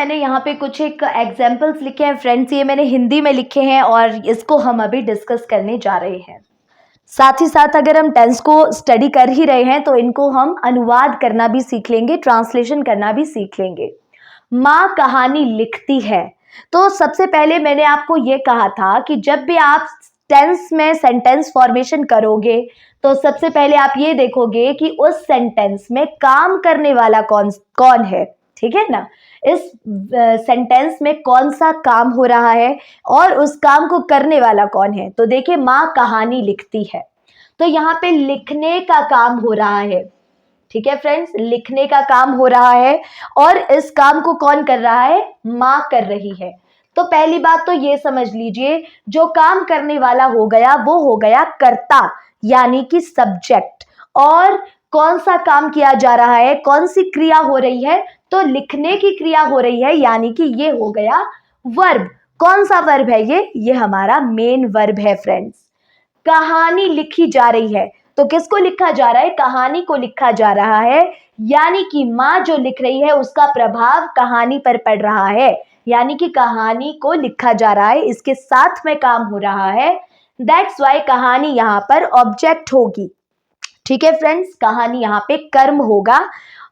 मैंने यहाँ पे कुछ एक एग्जाम्पल्स लिखे हैं फ्रेंड्स, ये मैंने हिंदी में लिखे हैं और इसको हम अभी डिस्कस करने जा रहे हैं। साथ ही साथ अगर हम टेंस को स्टडी कर ही रहे हैं तो इनको हम अनुवाद करना भी सीख लेंगे, ट्रांसलेशन करना भी सीख लेंगे। माँ कहानी लिखती है। तो सबसे पहले मैंने आपको ये कहा था कि जब भी आप टेंस में सेंटेंस फॉर्मेशन करोगे तो सबसे पहले आप ये देखोगे कि उस सेंटेंस में काम करने वाला कौन है, ठीक है ना। इस सेंटेंस में कौन सा काम हो रहा है और उस काम को करने वाला कौन है। तो देखिए, माँ कहानी लिखती है, तो यहाँ पे लिखने का काम हो रहा है, ठीक है फ्रेंड्स, लिखने का काम हो रहा है और इस काम को कौन कर रहा है, माँ कर रही है। तो पहली बात तो ये समझ लीजिए, जो काम करने वाला हो गया वो हो गया कर्ता यानी कि सब्जेक्ट। और कौन सा काम किया जा रहा है, कौन सी क्रिया हो रही है, तो लिखने की क्रिया हो रही है यानी कि ये हो गया वर्ब। कौन सा वर्ब है ये हमारा मेन वर्ब है फ्रेंड्स। कहानी लिखी जा रही है, तो किसको लिखा जा रहा है, कहानी को लिखा जा रहा है, यानी कि माँ जो लिख रही है उसका प्रभाव कहानी पर पड़ रहा है, यानी कि कहानी को लिखा जा रहा है, इसके साथ में काम हो रहा है। दैट्स वाई कहानी यहाँ पर ऑब्जेक्ट होगी, ठीक है फ्रेंड्स, कहानी यहाँ पे कर्म होगा।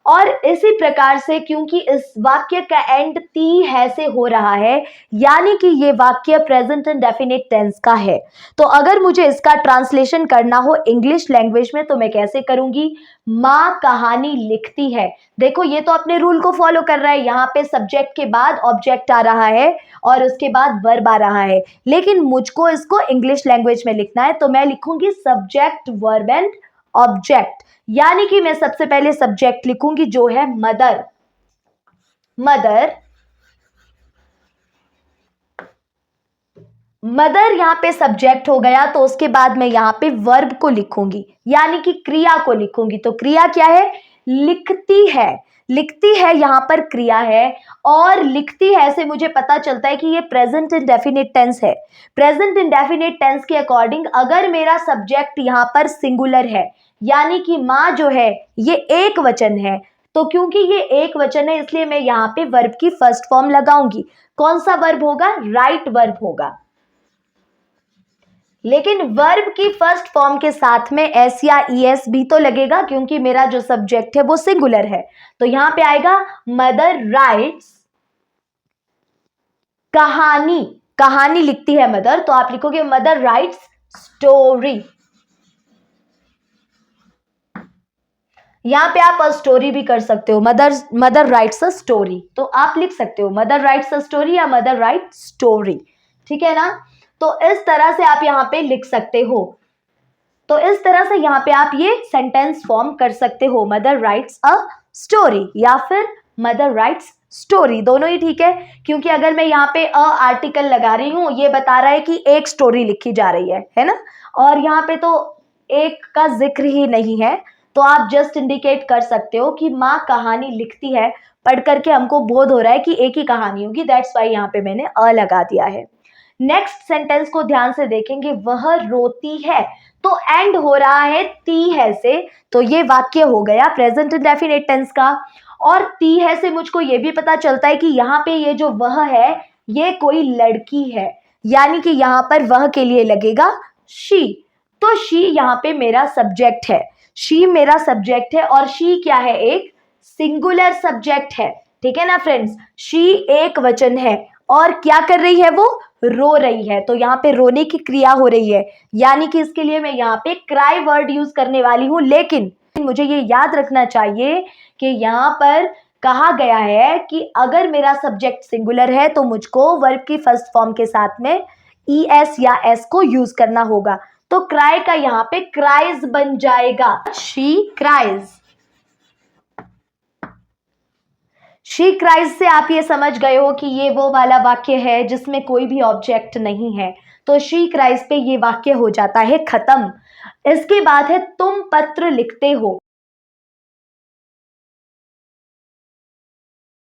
और इसी प्रकार से क्योंकि इस वाक्य का एंड ती है से हो रहा है, यानी कि ये वाक्य प्रेजेंट इंडेफिनिट टेंस का है। तो अगर मुझे इसका ट्रांसलेशन करना हो इंग्लिश लैंग्वेज में तो मैं कैसे करूंगी, माँ कहानी लिखती है। देखो, ये तो अपने रूल को फॉलो कर रहा है, यहाँ पे सब्जेक्ट के बाद ऑब्जेक्ट आ रहा है और उसके बाद वर्ब आ रहा है, लेकिन मुझको इसको इंग्लिश लैंग्वेज में लिखना है, तो मैं लिखूंगी सब्जेक्ट वर्ब एंड ऑब्जेक्ट, यानी कि मैं सबसे पहले सब्जेक्ट लिखूंगी जो है मदर। मदर यहाँ पे सब्जेक्ट हो गया, तो उसके बाद मैं यहाँ पे वर्ब को लिखूंगी यानी कि क्रिया को लिखूंगी। तो क्रिया क्या है, लिखती है। लिखती है यहाँ पर क्रिया है, और लिखती है से मुझे पता चलता है कि ये प्रेजेंट इंडेफिनिट टेंस है। प्रेजेंट इंडेफिनिट टेंस के अकॉर्डिंग अगर मेरा सब्जेक्ट यहाँ पर सिंगुलर है, यानी कि माँ जो है ये एक वचन है, तो क्योंकि ये एक वचन है इसलिए मैं यहाँ पे वर्ब की फर्स्ट फॉर्म लगाऊंगी। कौन सा वर्ब होगा, राइट वर्ब होगा। लेकिन वर्ब की फर्स्ट फॉर्म के साथ में एस या ईएस भी तो लगेगा, क्योंकि मेरा जो सब्जेक्ट है वो सिंगुलर है। तो यहां पे आएगा मदर राइट्स कहानी, कहानी लिखती है मदर, तो आप लिखोगे मदर राइट्स स्टोरी। यहां पे आप अ स्टोरी भी कर सकते हो, मदर राइट्स अ स्टोरी, तो आप लिख सकते हो मदर राइट्स अ स्टोरी या मदर राइट स्टोरी, ठीक है ना। तो इस तरह से आप यहाँ पे लिख सकते हो। तो इस तरह से यहाँ पे आप ये सेंटेंस फॉर्म कर सकते हो, मदर राइट्स अ स्टोरी या फिर मदर राइट्स स्टोरी, दोनों ही ठीक है। क्योंकि अगर मैं यहाँ पे अ आर्टिकल लगा रही हूँ, ये बता रहा है कि एक स्टोरी लिखी जा रही है ना, और यहाँ पे तो एक का जिक्र ही नहीं है, तो आप जस्ट इंडिकेट कर सकते हो कि माँ कहानी लिखती है। पढ़ करके हमको बोध हो रहा है कि एक ही कहानी होगी, दैट्स वाई यहाँ पे मैंने अ लगा दिया है। नेक्स्ट सेंटेंस को ध्यान से देखेंगे, वह रोती है, तो एंड हो रहा है ती है से, तो ये वाक्य हो गया प्रेजेंट इंडेफिनिट टेंस का। और ती है से मुझको ये भी पता चलता है कि यहाँ पे ये जो वह है ये कोई लड़की है, यानी कि यहाँ पर वह के लिए लगेगा शी। तो शी यहाँ पे मेरा सब्जेक्ट है, शी मेरा सब्जेक्ट है, और शी क्या है, एक सिंगुलर सब्जेक्ट है, ठीक है ना फ्रेंड्स। शी एक वचन है और क्या कर रही है, वो रो रही है, तो यहाँ पे रोने की क्रिया हो रही है, यानी कि इसके लिए मैं यहाँ पे क्राई वर्ड यूज करने वाली हूं। लेकिन मुझे ये याद रखना चाहिए कि यहाँ पर कहा गया है कि अगर मेरा सब्जेक्ट सिंगुलर है तो मुझको वर्ब की फर्स्ट फॉर्म के साथ में ईएस या एस को यूज करना होगा। तो क्राई का यहाँ पे क्राइज बन जाएगा, शी क्राइज। शी क्राइज से आप ये समझ गए हो कि ये वो वाला वाक्य है जिसमें कोई भी ऑब्जेक्ट नहीं है, तो शी क्राइज पे ये वाक्य हो जाता है खत्म। इसके बाद है तुम पत्र लिखते हो।